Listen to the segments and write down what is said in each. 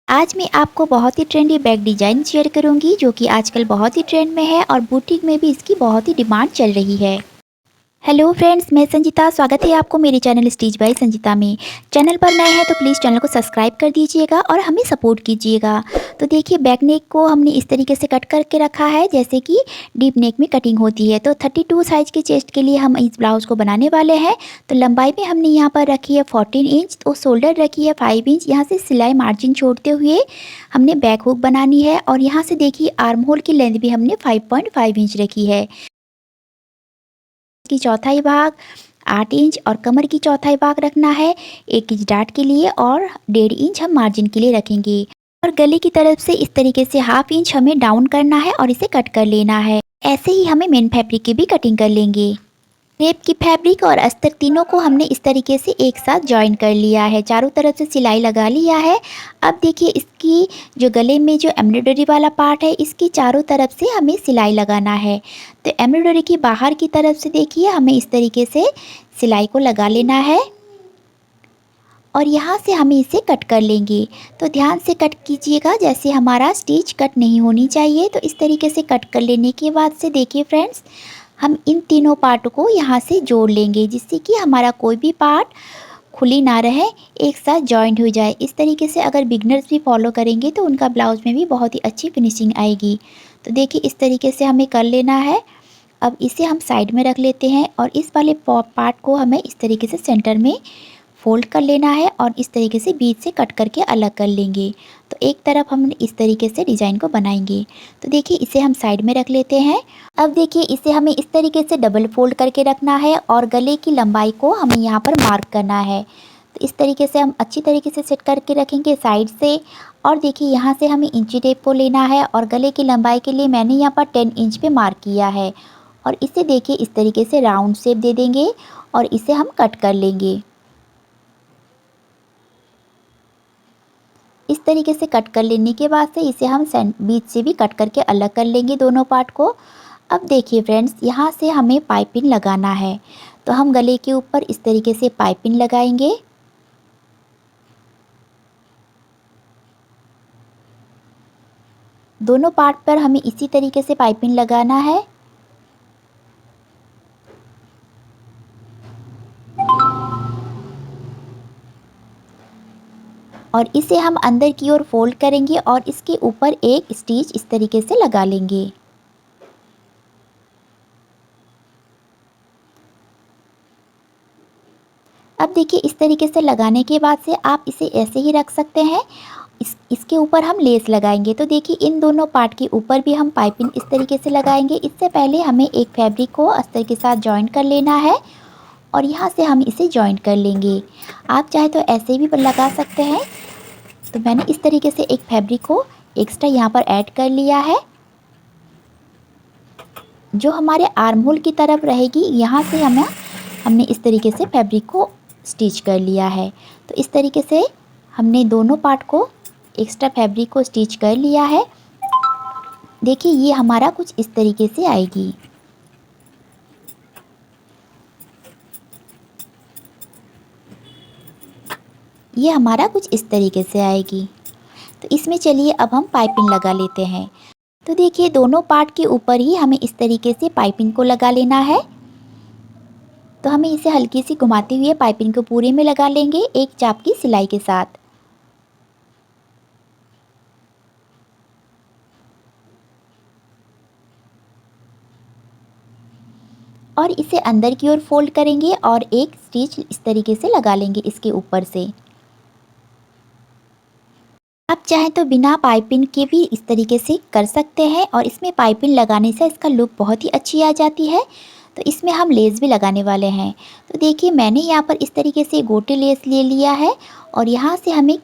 आज मैं आपको बहुत ही ट्रेंडी बैग डिज़ाइन शेयर करूंगी जो कि आजकल बहुत ही ट्रेंड में है और बुटीक में भी इसकी बहुत ही डिमांड चल रही है। हेलो फ्रेंड्स, मैं संजीता। स्वागत है आपको मेरे चैनल स्टिच बाय संजीता में। चैनल पर नए हैं तो प्लीज़ चैनल को सब्सक्राइब कर दीजिएगा और हमें सपोर्ट कीजिएगा। तो देखिए, बैक नेक को हमने इस तरीके से कट करके रखा है जैसे कि डीप नेक में कटिंग होती है। तो 32 साइज़ के चेस्ट के लिए हम इस ब्लाउज़ को बनाने वाले हैं। तो लंबाई में हमने यहाँ पर रखी है 14 इंच, तो शोल्डर रखी है 5 इंच। यहाँ से सिलाई मार्जिन छोड़ते हुए हमने बैक हुक बनानी है और यहाँ से देखिए आर्म होल की लेंथ भी हमने 5.5 इंच रखी है। की चौथाई भाग 8 इंच और कमर की चौथाई भाग रखना है 1 इंच डाट के लिए और 1.5 इंच हम मार्जिन के लिए रखेंगे। और गले की तरफ से इस तरीके से हाफ इंच हमें डाउन करना है और इसे कट कर लेना है। ऐसे ही हमें मेन फैब्रिक की भी कटिंग कर लेंगे। क्रेप की फैब्रिक और अस्तर तीनों को हमने इस तरीके से एक साथ जॉइन कर लिया है, चारों तरफ से सिलाई लगा लिया है। अब देखिए, इसकी जो गले में जो एम्ब्रॉयडरी वाला पार्ट है इसकी चारों तरफ से हमें सिलाई लगाना है। तो एम्ब्रॉयडरी की बाहर की तरफ से देखिए हमें इस तरीके से सिलाई को लगा लेना है और यहाँ से हमें इसे कट कर लेंगे। तो ध्यान से कट कीजिएगा, जैसे हमारा स्टिच कट नहीं होनी चाहिए। तो इस तरीके से कट कर लेने के बाद से देखिए फ्रेंड्स, हम इन तीनों पार्ट को यहाँ से जोड़ लेंगे जिससे कि हमारा कोई भी पार्ट खुली ना रहे, एक साथ जॉइंट हो जाए। इस तरीके से अगर बिगनर्स भी फॉलो करेंगे तो उनका ब्लाउज में भी बहुत ही अच्छी फिनिशिंग आएगी। तो देखिए, इस तरीके से हमें कर लेना है। अब इसे हम साइड में रख लेते हैं और इस वाले पार्ट को हमें इस तरीके से सेंटर में फोल्ड कर लेना है और इस तरीके से बीच से कट करके अलग कर लेंगे। तो एक तरफ हम इस तरीके से डिज़ाइन को बनाएंगे। तो देखिए, इसे हम साइड में रख लेते हैं। अब देखिए, इसे हमें इस तरीके से डबल फोल्ड करके रखना है और गले की लंबाई को हमें यहाँ पर मार्क करना है। तो इस तरीके से हम अच्छी तरीके से सेट करके रखेंगे साइड से। और देखिए, यहाँ से हमें इंची टेप को लेना है और गले की लंबाई के लिए मैंने यहाँ पर 10 इंच पे मार्क किया है। और इसे देखिए इस तरीके से राउंड शेप दे देंगे और इसे हम कट कर लेंगे। इस तरीके से कट कर लेने के बाद से इसे हम बीच से भी कट करके अलग कर लेंगे दोनों पार्ट को। अब देखिए फ्रेंड्स, यहाँ से हमें पाइपिंग लगाना है। तो हम गले के ऊपर इस तरीके से पाइपिंग लगाएंगे। दोनों पार्ट पर हमें इसी तरीके से पाइपिंग लगाना है। और इसे हम अंदर की ओर फोल्ड करेंगे और इसके ऊपर एक स्टिच इस तरीके से लगा लेंगे। अब देखिए, इस तरीके से लगाने के बाद से आप इसे ऐसे ही रख सकते हैं। इसके ऊपर हम लेस लगाएंगे। तो देखिए, इन दोनों पार्ट के ऊपर भी हम पाइपिंग इस तरीके से लगाएंगे। इससे पहले हमें एक फैब्रिक को अस्तर के साथ जॉइंट कर लेना है और यहाँ से हम इसे जॉइंट कर लेंगे। आप चाहे तो ऐसे भी लगा सकते हैं। तो मैंने इस तरीके से एक फैब्रिक को एक्स्ट्रा यहाँ पर ऐड कर लिया है जो हमारे आर्म होल की तरफ रहेगी। यहाँ से हमने इस तरीके से फैब्रिक को स्टिच कर लिया है। तो इस तरीके से हमने दोनों पार्ट को एक्स्ट्रा फैब्रिक को स्टिच कर लिया है। देखिए, ये हमारा कुछ इस तरीके से आएगी। ये हमारा कुछ इस तरीके से आएगी। तो इसमें चलिए अब हम पाइपिंग लगा लेते हैं। तो देखिए, दोनों पार्ट के ऊपर ही हमें इस तरीके से पाइपिंग को लगा लेना है। तो हमें इसे हल्की सी घुमाते हुए पाइपिंग को पूरे में लगा लेंगे एक चाप की सिलाई के साथ। और इसे अंदर की ओर फोल्ड करेंगे और एक स्टिच इस तरीके से लगा लेंगे इसके ऊपर से। आप चाहें तो बिना पाइपिंग के भी इस तरीके से कर सकते हैं और इसमें पाइपिंग लगाने से इसका लुक बहुत ही अच्छी आ जाती है। तो इसमें हम लेस भी लगाने वाले हैं। तो देखिए, मैंने यहाँ पर इस तरीके से गोटे लेस ले लिया है और यहाँ से हमें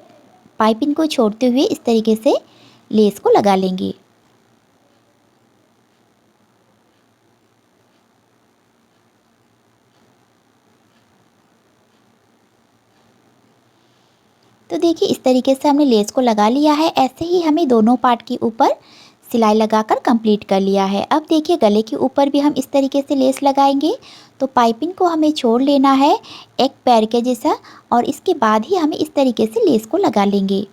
पाइपिंग को छोड़ते हुए इस तरीके से लेस को लगा लेंगे। तो देखिए, इस तरीके से हमने लेस को लगा लिया है। ऐसे ही हमें दोनों पार्ट के ऊपर सिलाई लगाकर कंप्लीट कर लिया है। अब देखिए, गले के ऊपर भी हम इस तरीके से लेस लगाएंगे। तो पाइपिंग को हमें छोड़ लेना है एक पैर के जैसा और इसके बाद ही हमें इस तरीके से लेस को लगा लेंगे।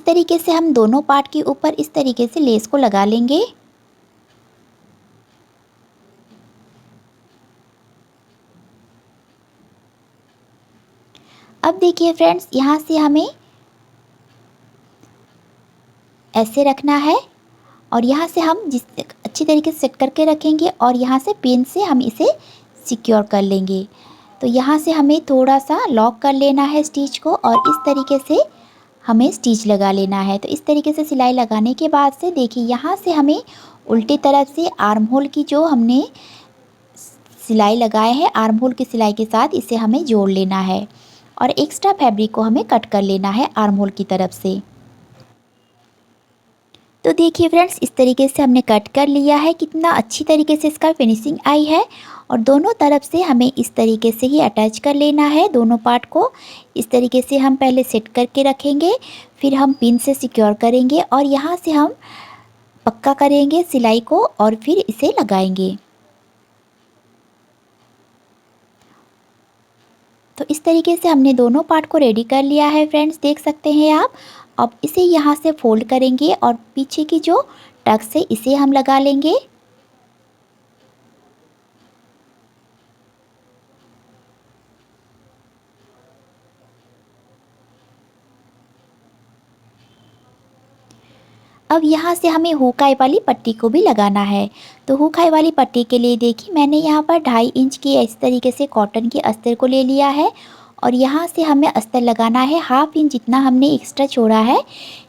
इस तरीके से हम दोनों पार्ट के ऊपर इस तरीके से लेस को लगा लेंगे। अब देखिए फ्रेंड्स, यहाँ से हमें ऐसे रखना है और यहाँ से हम जिस अच्छी तरीके से सेट करके रखेंगे और यहाँ से पिन से हम इसे सिक्योर कर लेंगे। तो यहाँ से हमें थोड़ा सा लॉक कर लेना है स्टिच को और इस तरीके से हमें स्टिच लगा लेना है। तो इस तरीके से सिलाई लगाने के बाद से देखिए, यहाँ से हमें उल्टी तरफ से आर्म होल की जो हमने सिलाई लगाए हैं, आर्म होल की सिलाई के साथ इसे हमें जोड़ लेना है और एक्स्ट्रा फैब्रिक को हमें कट कर लेना है आर्म होल की तरफ से। तो देखिए फ्रेंड्स, इस तरीके से हमने कट कर लिया है। कितना अच्छी तरीके से इसका फिनिशिंग आई है और दोनों तरफ से हमें इस तरीके से ही अटैच कर लेना है दोनों पार्ट को। इस तरीके से हम पहले सेट करके रखेंगे, फिर हम पिन से सिक्योर करेंगे और यहाँ से हम पक्का करेंगे सिलाई को और फिर इसे लगाएंगे। तो इस तरीके से हमने दोनों पार्ट को रेडी कर लिया है फ्रेंड्स, देख सकते हैं आप। अब इसे यहाँ से फोल्ड करेंगे और पीछे की जो टक्स है इसे हम लगा लेंगे। अब यहाँ से हमें हुकाई वाली पट्टी को भी लगाना है। तो हुकाई वाली पट्टी के लिए देखिए, मैंने यहाँ पर 2.5 इंच की इस तरीके से कॉटन की अस्तर को ले लिया है और यहाँ से हमें अस्तर लगाना है 1/2 इंच जितना हमने एक्स्ट्रा छोड़ा है।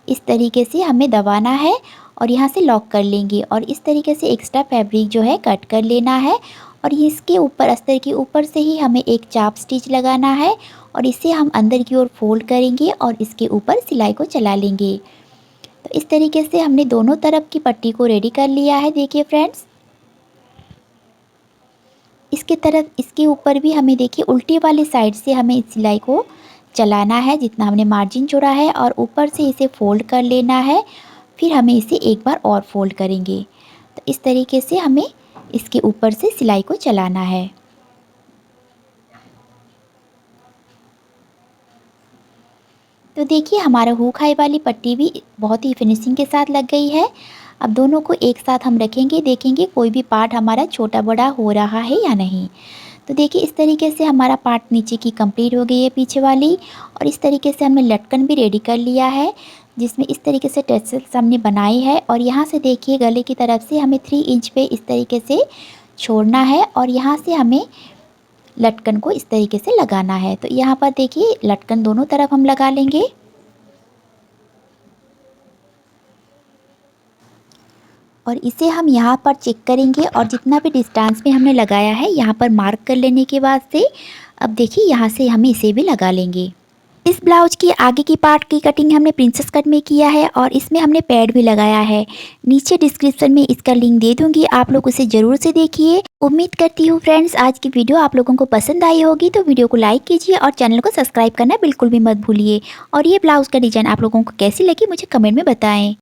इस तरीके से हमें दबाना है और यहाँ से लॉक कर लेंगे और इस तरीके से एक्स्ट्रा फैब्रिक जो है कट कर लेना है और इसके ऊपर अस्तर के ऊपर से ही हमें एक चाप स्टिच लगाना है और इसे हम अंदर की ओर फोल्ड करेंगे और इसके ऊपर सिलाई को चला लेंगे। तो इस तरीके से हमने दोनों तरफ की पट्टी को रेडी कर लिया है। देखिए फ्रेंड्स, इसके ऊपर भी हमें देखिए उल्टी वाली साइड से हमें इस सिलाई को चलाना है जितना हमने मार्जिन छोड़ा है और ऊपर से इसे फोल्ड कर लेना है। फिर हमें इसे एक बार और फोल्ड करेंगे। तो इस तरीके से हमें इसके ऊपर से सिलाई को चलाना है। तो देखिए, हमारा हुकाई वाली पट्टी भी बहुत ही फिनिशिंग के साथ लग गई है। अब दोनों को एक साथ हम रखेंगे, देखेंगे कोई भी पार्ट हमारा छोटा बड़ा हो रहा है या नहीं। तो देखिए, इस तरीके से हमारा पार्ट नीचे की कंप्लीट हो गई है पीछे वाली और इस तरीके से हमने लटकन भी रेडी कर लिया है जिसमें इस तरीके से टैसल्स हमने बनाए हैं और यहाँ से देखिए गले की तरफ से हमें 3 इंच पे इस तरीके से छोड़ना है और यहाँ से हमें लटकन को इस तरीके से लगाना है। तो यहाँ पर देखिए लटकन दोनों तरफ हम लगा लेंगे और इसे हम यहाँ पर चेक करेंगे और जितना भी डिस्टेंस में हमने लगाया है यहाँ पर मार्क कर लेने के बाद से अब देखिए यहाँ से हम इसे भी लगा लेंगे। इस ब्लाउज की आगे की पार्ट की कटिंग हमने प्रिंसेस कट में किया है और इसमें हमने पैड भी लगाया है। नीचे डिस्क्रिप्शन में इसका लिंक दे दूंगी, आप लोग उसे ज़रूर से देखिए। उम्मीद करती हूँ फ्रेंड्स आज की वीडियो आप लोगों को पसंद आई होगी, तो वीडियो को लाइक कीजिए और चैनल को सब्सक्राइब करना बिल्कुल भी मत भूलिए। और ये ब्लाउज का डिज़ाइन आप लोगों को कैसी लगी मुझे कमेंट में बताएं।